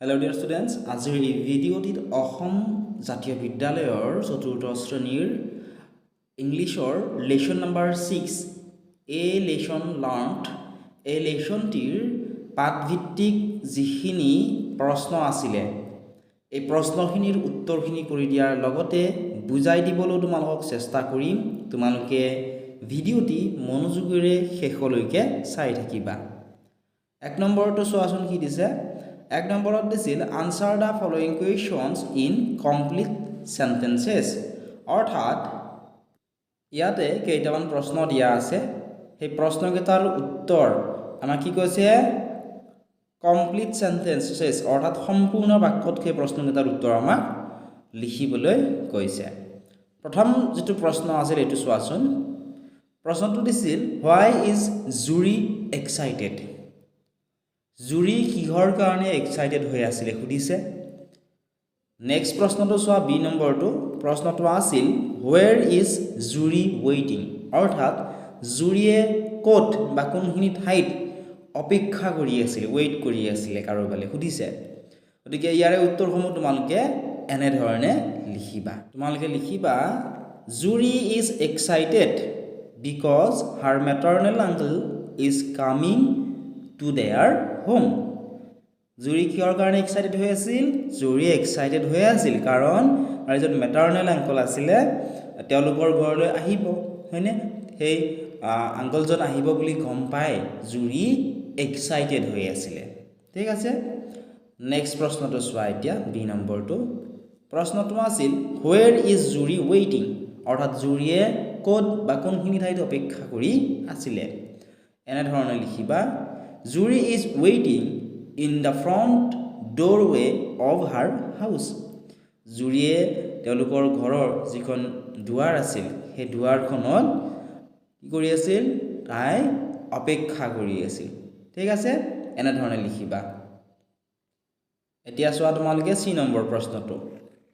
Hello dear students, আজিৰ এই ভিডিঅ'টিত অসম জাতীয় বিদ্যালয়ৰ চতুৰ্থ শ্ৰেণীৰ ইংলিছৰ লেসন নাম্বাৰ 6 এ লেসন লাৰ্নড এই লেসনটিৰ পাঠভিত্তিক যিখিনি প্ৰশ্ন আছিল এই প্ৰশ্নখিনিৰ উত্তৰখিনি কৰি দিয়াৰ লগতে বুজাই দিবলৈ তোমালোকক চেষ্টা কৰিম। তোমালোকে ভিডিঅ'টি মনোযোগেৰে শেষলৈকে চাই থাকিবা। এক নম্বৰটো চোৱাচোন কি দিছে। এক নম্বৰত দিছিল answer the following questions in complete sentences, অৰ্থাৎ ইয়াতে কেইটামান প্ৰশ্ন দিয়া আছে। সেই প্ৰশ্নকেইটাৰ উত্তৰ আমাক কি কৈছে, কমপ্লিট সেন্টেন্সেছ অৰ্থাৎ সম্পূৰ্ণ বাক্যত সেই প্ৰশ্নকেইটাৰ উত্তৰ আমাক লিখিবলৈ কৈছে। প্ৰথম যেটো প্ৰশ্ন আছিল এইটো চোৱাচোন। প্ৰশ্নটো দিছিল হোৱাই ইজ জুৰি এক্সাইটেড। জুৰি কিহৰ কাৰণে এক্সাইটেড হৈ আছিল সুধিছে। নেক্সট প্ৰশ্নটো চোৱা বি নম্বৰটো। প্ৰশ্নটো আছিল হুৱেৰ ইজ জুৰি ৱেইটিং, অৰ্থাৎ জুৰিয়ে ক'ত বা কোনখিনি ঠাইত অপেক্ষা কৰি আছিল, ৱেইট কৰি আছিল কাৰোবালে সুধিছে। গতিকে ইয়াৰে উত্তৰসমূহ তোমালোকে এনেধৰণে লিখিবা। তোমালোকে লিখিবা Juri is excited because her maternal uncle is coming to their home. Juri কিহৰ কাৰণে এক্সাইটেড হৈ আছিল? জুৰি এক্সাইটেড হৈ আছিল কাৰণ এজন মেটাৰ্নেল আংকল আছিলে, তেওঁলোকৰ ঘৰলৈ আহিব, হয়নে? সেই আংকলজন আহিব বুলি গম পাই জুৰি এক্সাইটেড হৈ আছিলে। ঠিক আছে। নেক্সট প্ৰশ্নটো চোৱা এতিয়া বি নম্বৰটো। প্ৰশ্নটো আছিল হুৱেৰ ইজ জুৰি ৱেইটিং, অৰ্থাৎ জুৰিয়ে ক'ত বা কোনখিনি ঠাইত অপেক্ষা কৰি আছিলে। এনেধৰণে লিখিবা জুৰি ইজ ৱেইটিং in the front doorway of her house. জুৰিয়ে তেওঁলোকৰ ঘৰৰ যিখন দুৱাৰ আছিল সেই দুৱাৰখনত কি কৰি আছিল? তাই অপেক্ষা কৰি আছিল। ঠিক আছে, এনেধৰণে লিখিবা। এতিয়া চোৱা তোমালোকে চি নম্বৰ প্ৰশ্নটো।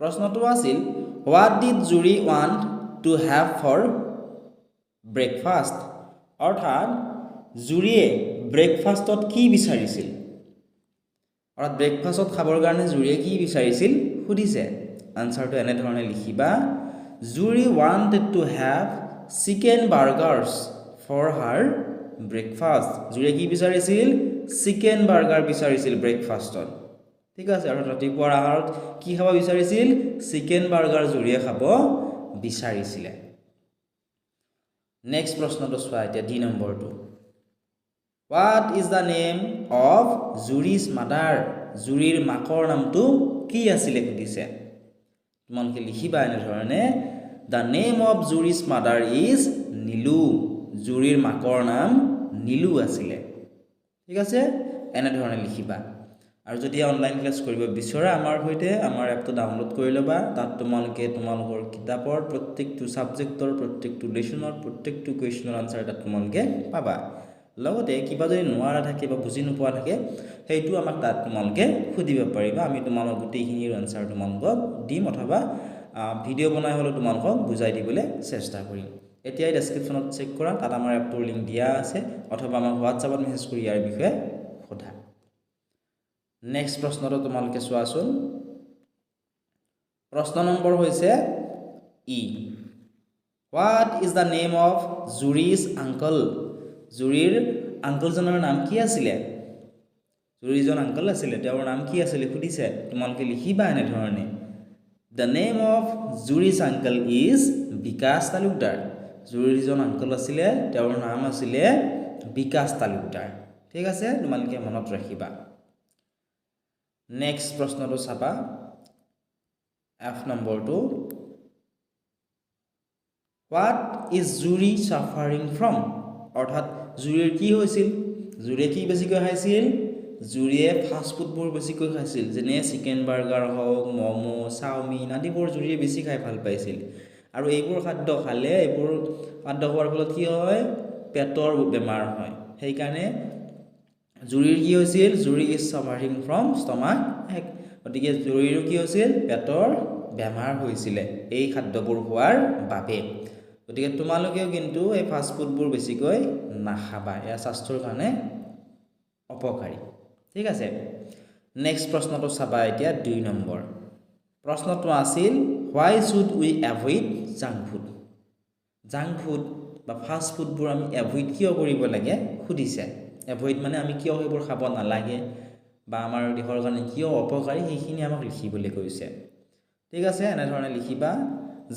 প্ৰশ্নটো আছিল what did Juri want to have for breakfast, অৰ্থাৎ জুৰিয়ে ব্ৰেকফাষ্টত কি বিচাৰিছিল? অৰ্থাৎ ব্ৰেকফাষ্টত খাবৰ কাৰণে জুৰিয়ে কি বিচাৰিছিল সুধিছে। আনসাৰটো এনেধৰণে লিখিবা Juri wanted to have chicken burgers for her breakfast. জুৰিয়ে কি বিচাৰিছিল? চিকেন বাৰ্গাৰ বিচাৰিছিল ব্ৰেকফাষ্টত। ঠিক আছে, আৰু ৰাতিপুৱাৰ আহাৰত কি খাব বিচাৰিছিল? চিকেন বাৰ্গাৰ জুৰিয়ে খাব বিচাৰিছিলে। নেক্সট প্ৰশ্নটো চোৱা এতিয়া ডি নম্বৰটো। What is the name of Juri's mother. জুৰিৰ মাকৰ নামটো কি আছিলে সুধিছে। তোমালোকে লিখিবা এনেধৰণে the name of Juri's mother is Nilu. জুৰিৰ মাকৰ নাম নীলু আছিলে। ঠিক আছে, এনেধৰণে লিখিবা। আৰু যদি অনলাইন ক্লাছ কৰিব বিচৰা আমাৰ সৈতে আমাৰ এপটো ডাউনলোড কৰি ল'বা। তাত তোমালোকে তোমালোকৰ কিতাপৰ প্ৰত্যেকটো ছাবজেক্টৰ প্ৰত্যেকটো লেচনৰ প্ৰত্যেকটো কুৱেশ্যনৰ আনসাৰ তাত তোমালোকে পাবা। লগতে কিবা যদি নোৱাৰা থাকে বা বুজি নোপোৱা থাকে সেইটো আমাক তাত তোমালোকে সুধিব পাৰিবা। আমি তোমালোক গোটেইখিনিৰ আনসাৰ তোমালোকক দিম অথবা ভিডিঅ' বনাই হ'লেও তোমালোকক বুজাই দিবলৈ চেষ্টা কৰিম। এতিয়াই ডেছক্ৰিপশ্যনত চেক কৰা, তাত আমাৰ এপটোৰ লিংক দিয়া আছে, অথবা আমাক হোৱাটছআপত মেছেজ কৰি ইয়াৰ বিষয়ে সোধা। নেক্সট প্ৰশ্নটো তোমালোকে চোৱাচোন। প্ৰশ্ন নম্বৰ হৈছে ই। What is the name of Juri's uncle. জুৰিৰ আংকলজনৰ নাম কি আছিলে? জুৰিজন আংকল আছিলে, তেওঁৰ নাম কি আছিলে সুধিছে। তোমালোকে লিখিবা এনেধৰণে the name of Juri's uncle is Bikash Talukdar. জুৰিজন আংকল আছিলে, তেওঁৰ নাম আছিলে বিকাশ তালুকদাৰ। ঠিক আছে, তোমালোকে মনত ৰাখিবা। নেক্সট প্ৰশ্নটো চাবা এফ নম্বৰটো। হোৱাট ইজ জুৰি ছাফাৰিং ফ্ৰম, অৰ্থাৎ জুৰিৰ কি হৈছিল? জুৰিয়ে কি বেছিকৈ খাইছিল? জুৰিয়ে ফাষ্ট ফুডবোৰ বেছিকৈ খাইছিল, যেনে চিকেন বাৰ্গাৰ হওক, ম'ম', চাওমিন আদিবোৰ জুৰিয়ে বেছি খাই ভাল পাইছিল। আৰু এইবোৰ খাদ্য খালে, এইবোৰ খাদ্য খোৱাৰ ফলত কি হয়? পেটৰ বেমাৰ হয়। সেইকাৰণে জুৰিৰ কি হৈছিল? জুৰি ইজ ছাফাৰিং ফ্ৰম ষ্টমাক এক। গতিকে জুৰিৰো কি হৈছিল? পেটৰ বেমাৰ হৈছিলে এই খাদ্যবোৰ খোৱাৰ বাবে। গতিকে তোমালোকেও কিন্তু এই ফাষ্ট ফুডবোৰ বেছিকৈ নাখাবা, এয়া স্বাস্থ্যৰ কাৰণে অপকাৰী। ঠিক আছে, নেক্সট প্ৰশ্নটো চাবা এতিয়া 2 নম্বৰ প্ৰশ্নটো আছিল why should we avoid junk food junk food বা ফাষ্ট ফুডবোৰ আমি এভয়েড কিয় কৰিব লাগে সুধিছে এভয়েড মানে আমি কিয় সেইবোৰ খাব নালাগে বা আমাৰ দেহৰ কাৰণে কিয় অপকাৰী সেইখিনি আমাক লিখিবলৈ কৈছে ঠিক আছে এনে ধৰণে লিখিবা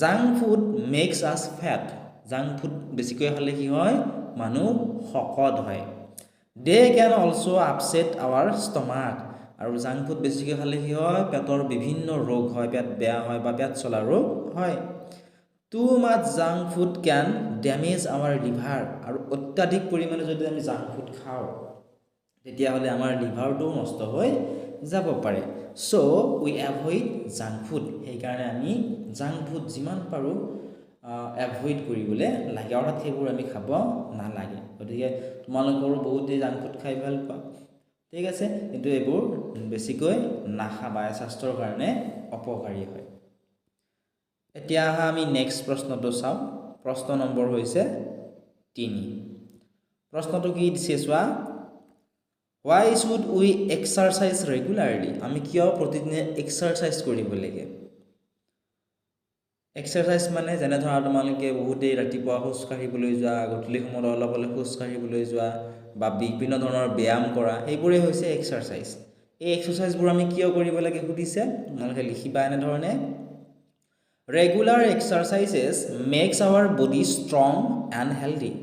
junk food makes us fat junk food বেছিকৈ খালে কি হয় মানুহ শকত হয় they can also upset our stomach আৰু জাংক ফুড বেছিকৈ খালে কি হয় পেটৰ বিভিন্ন ৰোগ হয় পেট বেয়া হয় বা পেট চলা ৰোগ হয় Too much junk food can damage our liver আৰু অত্যাধিক পৰিমাণে যদি আমি জাংক ফুড খাওঁ তেতিয়া হলে আমাৰ লিভাৰটো নষ্ট হৈ যাব পাৰে সো উই এভয়েড জাংক ফুড সেই কাৰণে আমি জাংক ফুড যিমান পাৰো এভয়েড কৰিবলৈ লাগে অৰ্থাৎ সেইবোৰ আমি খাব নালাগে গতিকে তোমালোকৰ বহুতে জাংক ফুড খাই ভাল পায় ঠিক আছে কিন্তু এইবোৰ বেছিকৈ নাখাবা স্বাস্থ্যৰ কাৰণে অপকাৰী হয় এতিয়া আমি নেক্সট প্ৰশ্নটো চাওঁ প্ৰশ্ন নম্বৰ হৈছে 3 প্ৰশ্নটো কি দিছে চোৱা why should we exercise regularly আমি কিয় প্ৰতিদিনে এক্সাৰসাইজ কৰিব লাগে এক্সাৰসাইজ মানে যেনে ধৰা তোমালোকে বহুতেই ৰাতিপুৱা খোজ কাঢ়িবলৈ যোৱা গধূলি সময়ত অলপ অলপ খোজ কাঢ়িবলৈ যোৱা বা বিভিন্ন ধৰণৰ ব্যায়াম কৰা এইবোৰে হৈছে এক্সাৰসাইজ এই এক্সাৰসাইজবোৰ আমি কিয় কৰিব লাগে সুধিছে তোমালোকে লিখিবা এনে ধৰণে Regular exercises makes our body strong and healthy.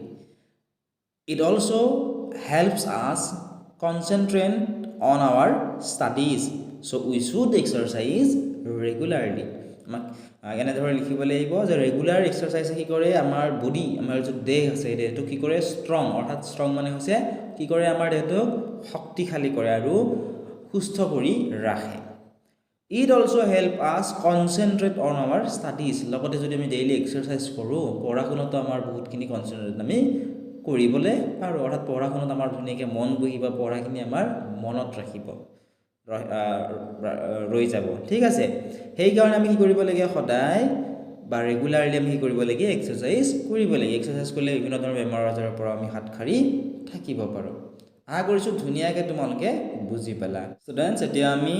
It also helps us concentrate on our studies. So we should exercise regularly. এনে ধৰণে লিখিব লাগিব যে ৰেগুলাৰ এক্সাৰসাইজ কি কৰে আমাৰ বডি আমাৰ যে দেহ আছে দেহটো কি কৰে ষ্ট্ৰং অৰ্থাৎ ষ্ট্ৰং মানে হৈছে কি কৰে আমাৰ দেহটোক শক্তিশালী কৰে আৰু সুস্থ কৰি ৰাখে It also help us concentrate on our studies. লগতে যদি আমি ডেইলি এক্সাৰসাইজ কৰো পঢ়াশুনাটো আমাৰ বহুতখিনি কনসেন্ট্ৰেট আমি কৰিবলৈ পাৰো অৰ্থাৎ পঢ়াশুনাত আমাৰ ধুনীয়াকৈ মন বহিব পঢ়াখিনি আমাৰ মনত ৰাখিব ৰৈ যাব ঠিক আছে সেই কাৰণে আমি কি কৰিব লাগে সদায় বা ৰেগুলাৰলি আমি কি কৰিব লাগে এক্সাৰসাইজ কৰিব লাগে এক্সাৰসাইজ কৰিলে বিভিন্ন ধৰণৰ বেমাৰ আজাৰৰ পৰা আমি হাত সাৰি থাকিব পাৰো আশা কৰিছো ধুনীয়াকৈ তোমালোকে বুজি পালা ষ্টুডেন্টস এতিয়া আমি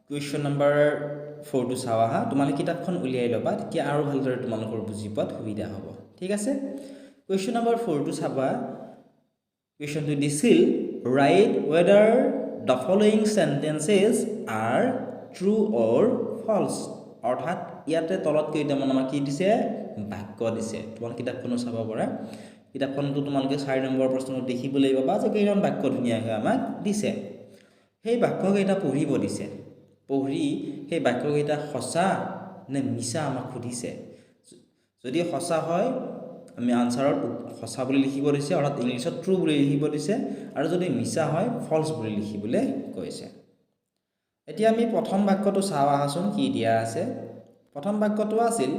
Question number 4 to চাওয়া হা তোমালোকে কিতাপখন উলিয়াই লবা তেতিয়া আৰু ভালদৰে তোমালোকৰ বুজি পোৱাত সুবিধা হ'ব ঠিক আছে Question number 4 to চাবা Question to দিছিল write whether the following sentences are true or false অৰ্থাৎ ইয়াতে তলত কেইটামান আমাক কি দিছে বাক্য দিছে তোমালোকে কিতাপখন চাবা পৰা কিতাপখনটো তোমালোকে 4 নম্বৰ প্ৰশ্নটো দেখিবলৈ পাবা যে কেইটামান বাক্য ধুনীয়াকৈ আমাক দিছে সেই বাক্যকেইটা পঢ়িব দিছে পঢ়ি সেই বাক্যকেইটা সঁচা নে মিছা আমাক সুধিছে যদি সঁচা হয় আমি আনসাৰত সঁচা বুলি লিখিব দিছে অৰ্থাৎ ইংলিশত ট্ৰু বুলি লিখিব দিছে আৰু যদি মিছা হয় ফলছ বুলি লিখিবলৈ কৈছে এতিয়া আমি প্ৰথম বাক্যটো চাওঁ আহাচোন কি দিয়া আছে প্ৰথম বাক্যটো আছিল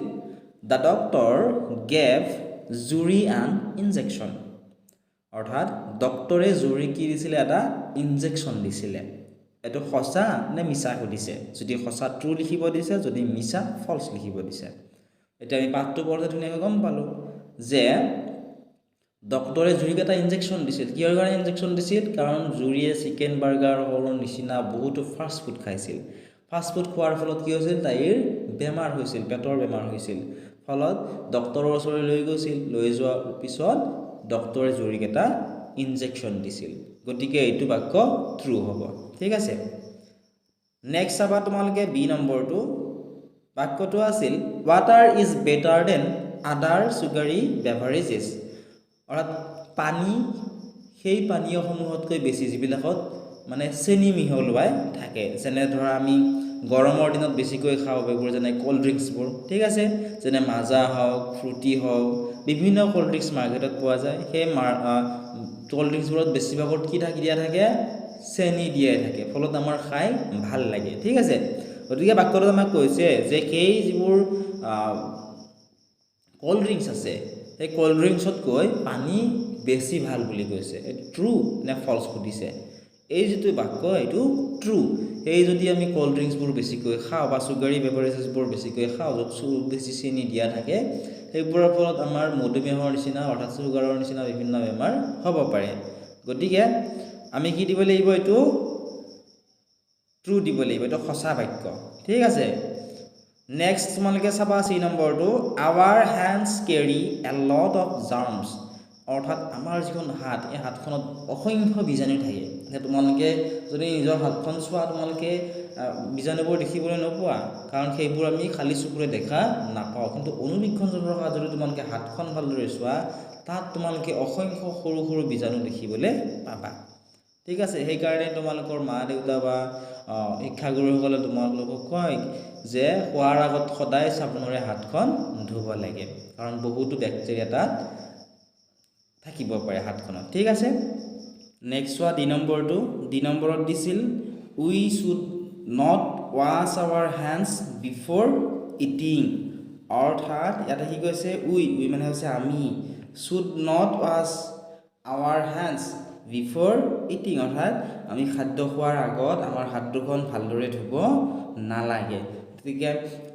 the doctor gave Zuri an injection অৰ্থাৎ ডক্টৰে জুৰি কি দিছিলে এটা ইনজেকচন দিছিলে এটো সঁচা নে মিছা সুধিছে যদি সঁচা ট্ৰু লিখিব দিছে যদি মিছা ফলছ লিখিব দিছে এটা আমি পাঠটো পঢ়তে ধুনীয়াকৈ গম পালো যে ডক্টৰে জুৰিক এটা ইনজেকচন দিছিল কিহৰ কাৰণে ইনজেকচন দিছিল কাৰণ জুৰিয়ে চিকেন বাৰ্গাৰ হলৰ নিচিনা বহুত ফাষ্ট ফুড খাইছিল ফাষ্ট ফুড খোৱাৰ ফলত কি হৈছিল তাইৰ বেমাৰ হৈছিল পেটৰ বেমাৰ হৈছিল ফলত ডক্টৰৰ ওচৰলৈ লৈ গৈছিল লৈ যোৱাৰ পিছত ডক্টৰে জুৰিক এটা ইনজেকচন দিছিল গতিকে এইটো বাক্য ট্ৰু হ'ব ঠিক আছে নেক্সট আবা তোমালকে বি নম্বৰটো বাক্যটো আছিল water is better than other sugary beverages অৰ্থাৎ পানী সেই পানীয়সমূহতকৈ বেছি যিবিলাকত মানে চেনি মিহলোৱাই থাকে যেনে ধৰা আমি গৰমৰ দিনত বেছিকৈ খাওঁ বেবোৰ যেনে কোল্ড ড্ৰিংকছবোৰ ঠিক আছে যেনে মাজা হওক ফ্ৰুটি হওক বিভিন্ন কোল্ড ড্ৰিংকছ মাৰ্কেটত পোৱা যায় সেই কোল্ড ড্ৰিংকছবোৰত বেছিভাগত কি দিয়া থাকে চেনি দিয়াই থাকে ফলত আমাৰ খাই ভাল লাগে ঠিক আছে গতিকে বাক্যটো আমাক কৈছে যে সেই যিবোৰ কোল্ড ড্ৰিংকছ আছে এই কোল্ড ড্ৰিংকছতকৈ পানী বেছি ভাল বুলি কৈছে ট্ৰু নে ফলছ সুধিছে এই যেটো বাক্য এটো ট্ৰু এই যদি আমি কোল্ড ড্ৰিংকছবোৰ বেছিকৈ খাওঁ বা সুগাৰী বেভাৰেজেছবোৰ বেছিকৈ খাওঁ য'ত বেছি চেনি দিয়া থাকে সেইবোৰৰ ফলত আমাৰ মধুমেহৰ নিচিনা অৰ্থাৎ সুগাৰৰ নিচিনা বিভিন্ন বেমাৰ হ'ব পাৰে গতিকে আমি কি দিব লাগিব এটো ট্ৰু দিব লাগিব, এইটো সঁচা বাক্য। ঠিক আছে, নেক্সট তোমালোকে চাবা চি নম্বৰটো, our hands carry a lot of germs, অৰ্থাৎ আমাৰ যিখন হাত, এই হাতখনত অসংখ্য বীজাণু থাকে। যে তোমালোকে যদি নিজৰ হাতখন চোৱা, তোমালোকে বীজাণুবোৰ দেখিবলৈ নোপোৱা, কাৰণ সেইবোৰ আমি খালী চকুৰে দেখা নাপাওঁ। কিন্তু অনুবীক্ষণ যন্ত্ৰৰ সহায়ত যদি তোমালোকে হাতখন ভালদৰে চোৱা, তাত তোমালোকে অসংখ্য সৰু সৰু বীজাণু দেখিবলৈ পাবা। ঠিক আছে, সেইকাৰণে তোমালোকৰ মা দেউতা বা শিক্ষাগুৰুসকলে তোমালোকক কয় যে খোৱাৰ আগত সদায় চাবোনেৰে হাতখন ধুব লাগে, কাৰণ বহুতো বেক্টেৰিয়া তাত থাকিব পাৰে হাতখনত। ঠিক আছে, নেক্সট চোৱা ডি নম্বৰটো। ডি নম্বৰত দিছিল we should not wash our hands before eating, অৰ্থাৎ ইয়াতে কি কৈছে, উই মানে হৈছে আমি, should not wash our hands before eating, অৰ্থাৎ আমি খাদ্য খোৱাৰ আগত আমাৰ হাত দুখন ভালদৰে ধুব নালাগে। গতিকে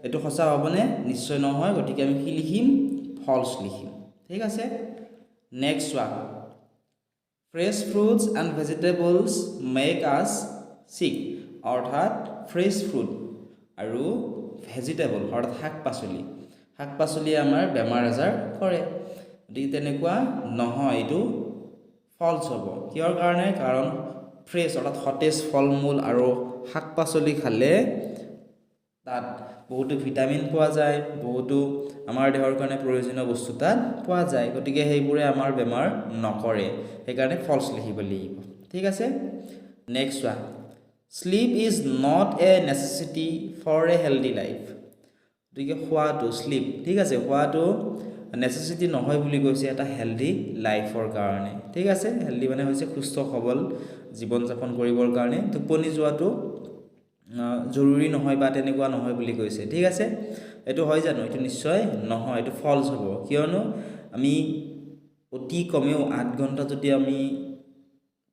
এইটো সঁচা হ'বনে? নিশ্চয় নহয়। গতিকে আমি কি লিখিম? ফলছ লিখিম। ঠিক আছে, নেক্সট চোৱা, fresh fruits and vegetables make আছ চিক, অৰ্থাৎ ফ্ৰেছ ফ্ৰুট আৰু ভেজিটেবল অৰ্থাৎ শাক পাচলিয়ে আমাৰ বেমাৰ আজাৰ কৰে। গতিকে তেনেকুৱা নহয়, এইটো ফলছ হ'ব। কিহৰ কাৰণে? কাৰণ ফ্ৰেছ অৰ্থাৎ সতেজ ফল মূল আৰু শাক পাচলি খালে তাত বহুতো ভিটামিন পোৱা যায়, বহুতো আমাৰ দেহৰ কাৰণে প্ৰয়োজনীয় বস্তু তাত পোৱা যায়। গতিকে সেইবোৰে আমাৰ বেমাৰ নকৰে, সেইকাৰণে ফলছ লিখিব লাগিব। ঠিক আছে, নেক্সট চোৱা, sleep is not a necessity for a healthy life, গতিকে খোৱাটো শ্লিপ, ঠিক আছে, খোৱাটো নেচেচিটি নহয় বুলি কৈছে এটা হেল্ডি লাইফৰ কাৰণে। ঠিক আছে, হেল্ডি মানে হৈছে সুস্থ সবল জীৱন যাপন কৰিবৰ কাৰণে টোপনি যোৱাটো জৰুৰী নহয় বা তেনেকুৱা নহয় বুলি কৈছে। ঠিক আছে, এইটো হয় জানো? এইটো নিশ্চয় নহয়, এইটো ফলছ হ'ব। কিয়নো আমি অতি কমেও 8 ঘণ্টা যদি আমি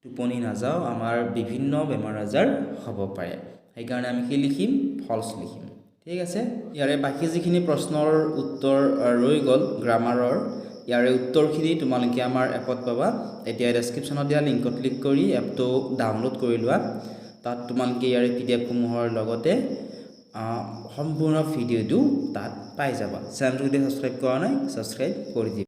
টোপনি নাযাওঁ, আমাৰ বিভিন্ন বেমাৰ আজাৰ হ'ব পাৰে। সেইকাৰণে আমি কি লিখিম? ফলছ লিখিম। ঠিক আছে, ইয়াৰে বাকী যিখিনি প্ৰশ্নৰ উত্তৰ ৰৈ গ'ল গ্ৰামাৰৰ, ইয়াৰে উত্তৰখিনি তোমালোকে আমাৰ এপত পাবা। এতিয়া ডেছক্ৰিপশ্যনত দিয়া লিংকত ক্লিক কৰি এপটো ডাউনলোড কৰি লোৱা। তাত তোমালোকে ইয়াৰে PDF সমূহৰ লগতে সম্পূৰ্ণ ভিডিঅ'টো তাত পাই যাবা। চেনেলটো যদি ছাবস্ক্ৰাইব কৰা নাই, ছাবস্ক্ৰাইব কৰি দিবা।